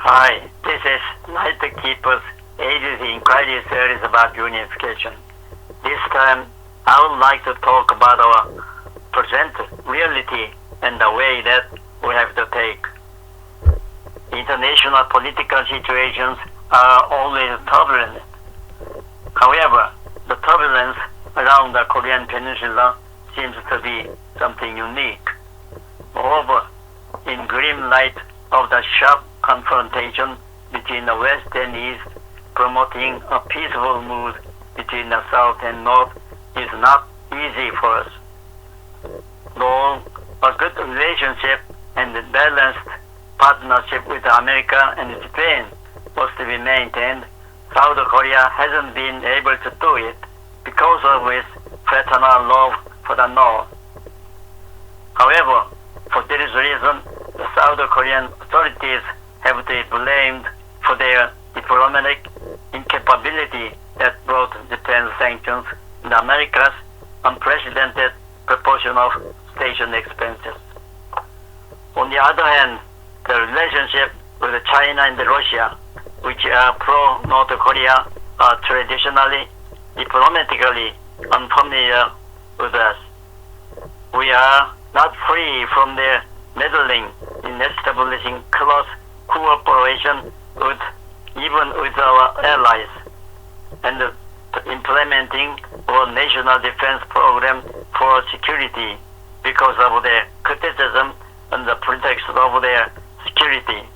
Hi, this is Night Keeper's Agency Inquiry series about unification. This time, I would like to talk about our present reality and the way that we have to take. International political situations are always turbulent. However, the turbulence around the Korean Peninsula seems to be something unique. Moreover, in grim light of the sharp confrontation between the West and East, promoting a peaceful mood between the South and North is not easy for us. Though a good relationship and a balanced partnership with America and Japan was to be maintained, South Korea hasn't been able to do it because of its fraternal love for the North. However, for this reason, the South Korean authorities have to be blamed for their diplomatic incapability that brought Japan's sanctions and America's unprecedented proportion of station expenses. On the other hand, the relationship with China and Russia, which are pro-North Korea, are traditionally diplomatically unfamiliar with us. We are not free from their meddling in establishing close cooperation even with our allies and implementing our national defense program for security because of their criticism and the pretext of their security.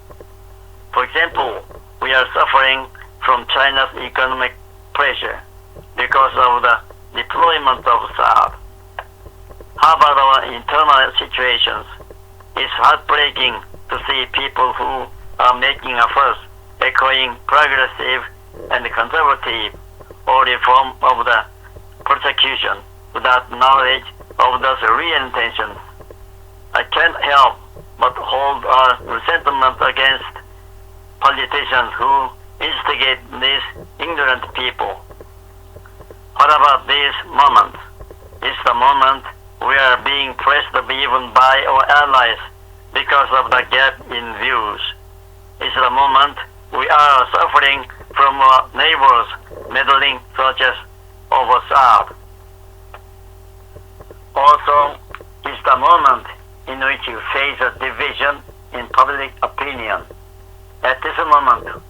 For example, we are suffering from China's economic pressure because of the deployment of Saab. How about our internal situations? It's heartbreaking to see people who are making a fuss, echoing progressive and conservative or reform of the persecution without knowledge of those real intentions. I can't help but hold our resentment against politicians who instigate these ignorant people. What about this moment? It's the moment we are being pressed even by our allies because of the gap in views. It's the moment we are suffering from our neighbors meddling such as over Saab. Also, it's the moment in which you face a division in public opinion. At this moment,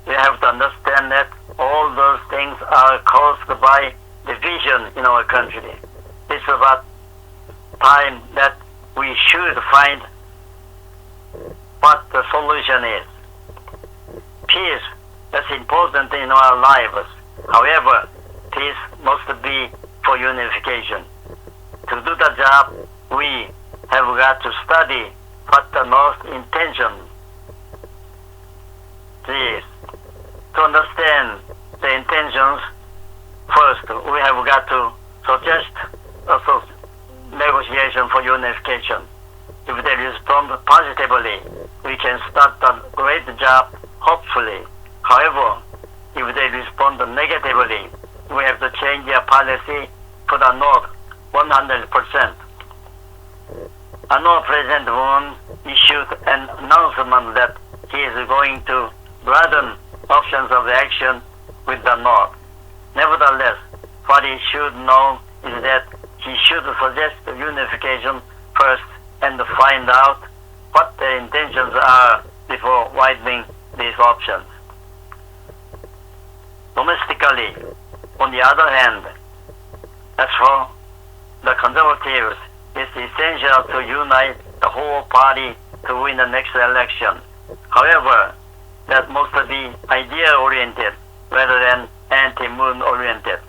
we have to understand that all those things are caused by division in our country. It's about time that we should find what the solution is. Peace is important in our lives. However, peace must be for unification. To do the job, we have got to study what the North's intention is. To understand the intentions, first we have got to suggest a negotiation for unification. If they respond positively, we can start the great job, hopefully. However, if they respond negatively, we have to change their policy for the North 100%. I know President Moon issued an announcement that he is going to broaden options of action with the North. Nevertheless, what he should know is that he should suggest unification first and find out what their intentions are before widening these options. Domestically, on the other hand, as for the conservatives, it's essential to unite the whole party to win the next election. However, that must be idea-oriented rather than anti-moon oriented.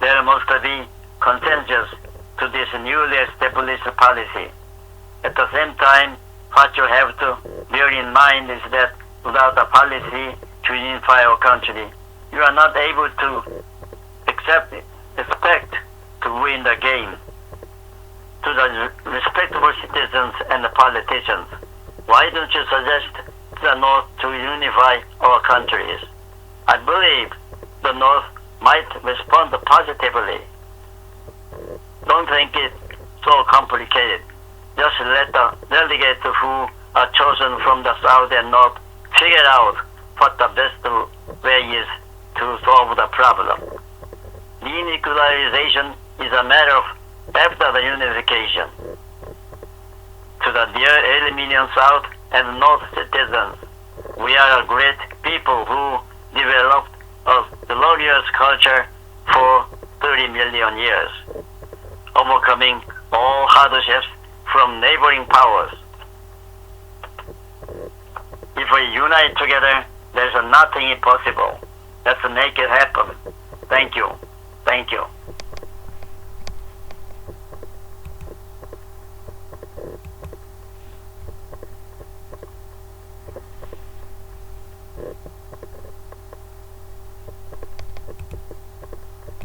There must be consensus to this newly established policy. At the same time, what you have to bear in mind is that without a policy to unify our country, you are not able to expect to win the game. To the respectable citizens and the politicians, why don't you suggest to the North to unify our countries? I believe the North might respond positively. Don't think it so complicated. Just let the delegates who are chosen from the South and North figure out what the best way is to solve the problem. Denuclearization is a matter of after the unification. To the dear 8 million South and North citizens, we are a great people who developed a glorious culture for 30 million years, overcoming all hardships from neighboring powers. If we unite together, there's nothing impossible. Let's make it happen. Thank you. Thank you.